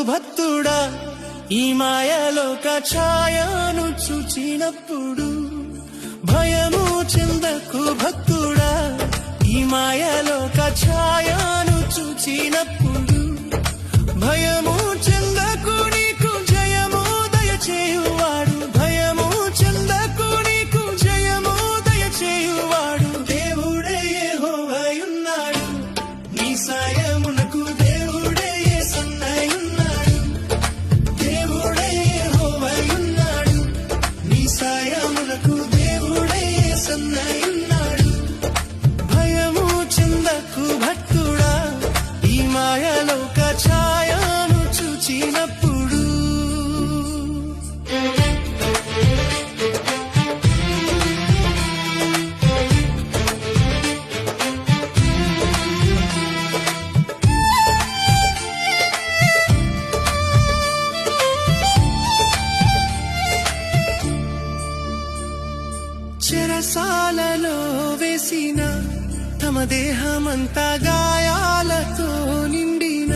భక్తుడా ఈ మాయలోక ఛాయను చూచినప్పుడు భయము చెందకు భక్తుడా ఈ మాయలోక ఛాయను చూచినప్పుడు భయము చెందకు నీకు జయము దయచేయువాడు భయము చెందకు నీకు జయము దయచేయువాడు దేవుడే యెహోవాయున్నాడు నీ సాయమునకు దేవుడే యేసన్నయున్నాడు దేవుడే యెహోవాయున్నాడు నీ సాయమునకు దేవుడే యేసన్నయున్నాడు భయము చెందకు భక్తుడా ఈ మాయలోక ఛాయను చూచినప్పుడు చెరసాలలో వేసిన తమ దేహమంతా గాయాలతో నిండిన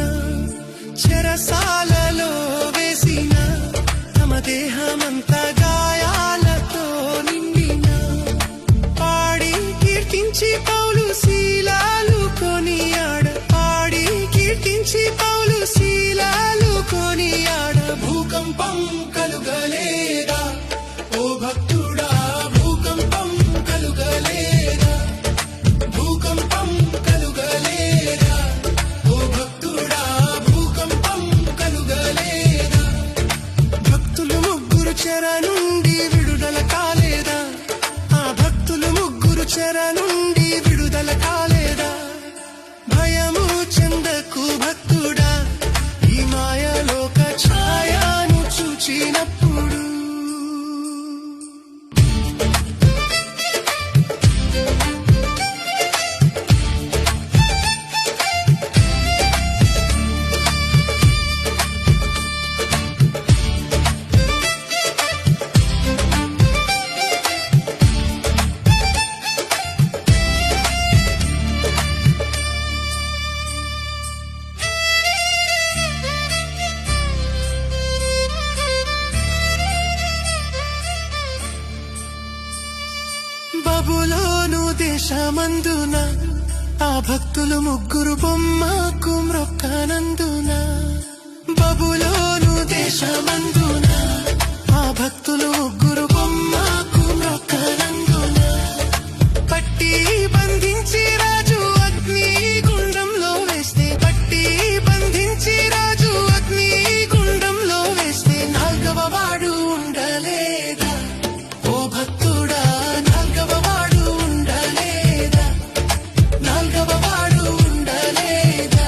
చెరసాలలో వేసిన తమ దేహమంతా గాయాలతో నిండిన పాడి కీర్తించి పౌలు శీలాలు కొనియాడ పాడి కీర్తించి పౌలు శీలాలు కొనియాడ భూకంపం కలుగలేదా ఓ భక్తుడా భూకంపం కలుగలేదా భూకంపం కలుగలేదా ఓ భక్తుడా భూకంపం కలుగలేదా భక్తులు ముగ్గురు చెర నుండి విడుదల కాలేదా ఆ భక్తులు ముగ్గురు చెర నుండి విడుదల కాలేదా భయము చెందకు భక్తుడా ఈ మాయలోక ఛాయను చూచినప్పుడు బబులోను దేశమందున ఆ భక్తులు ముగ్గురు బొమ్మకు మ్రొక్కనందున బబులోను దేశమందున ఆ భక్తులు ముగ్గురు బొమ్మకు మ్రొక్కనందున పట్టి బంధించి రాజు అగ్ని గుండంలో వేస్తే పట్టి బంధించి రాజు అగ్ని గుండంలో వేస్తే నాల్గవ వాడు ఉండలేదా ఓ భక్తుడా నాల్గవ వాడు ఉండలేదా నాల్గవ వాడు ఉండలేదా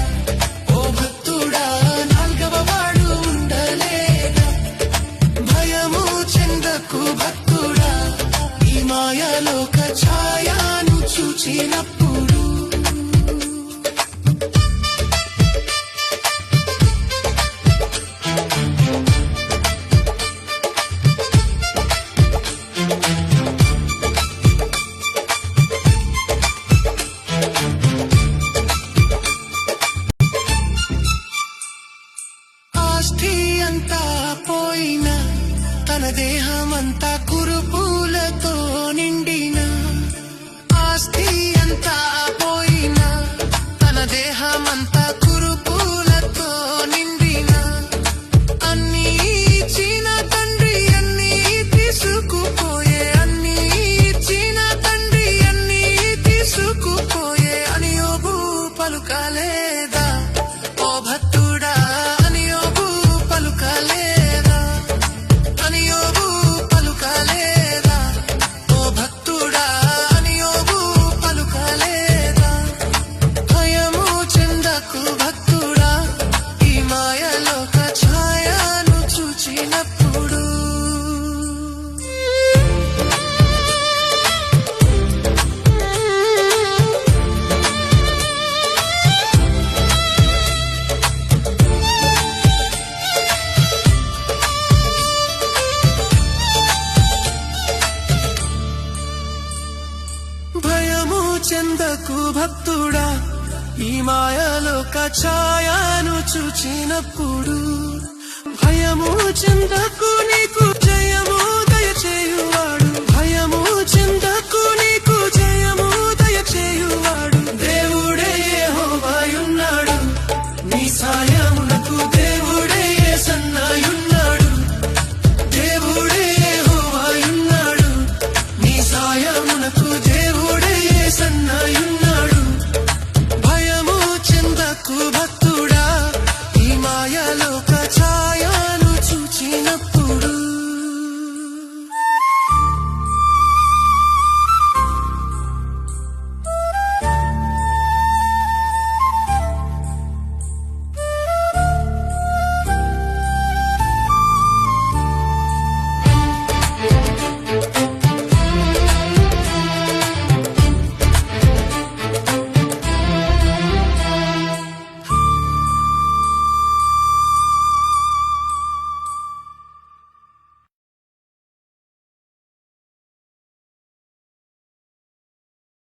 ఓ భక్తుడా నాల్గవ వాడు ఉండలేదా భయము చెందకు భక్తుడా ఈ మాయలోక ఛాయను చూచినప్పుడు ఆస్తి అంతా పోయినా తన దేహమంతా కురుపులతో నిండిన ఆస్తి అంతా పోయినా తన దేహమంతా కురుపులతో నిండిన అన్నీ ఇచ్చిన తండ్రి అన్నీ తీసుకుపోయే అన్నీ ఇచ్చిన తండ్రి అన్నీ తీసుకుపోయే అని యోబు పలుకలేదా ఓ భక్తుడా అని యోబు పలుకలేదా అని యోబు పలుకలేదా ఓ భక్తుడా అని యోబు పలుకలేదా భయము చెందకు భక్తుడా ఈ మాయలోక ఛాయను చూచినప్పుడు భయము చెందకు భక్తుడా ఈ మాయలోక ఛాయను చూచినప్పుడు చెందకు నీకు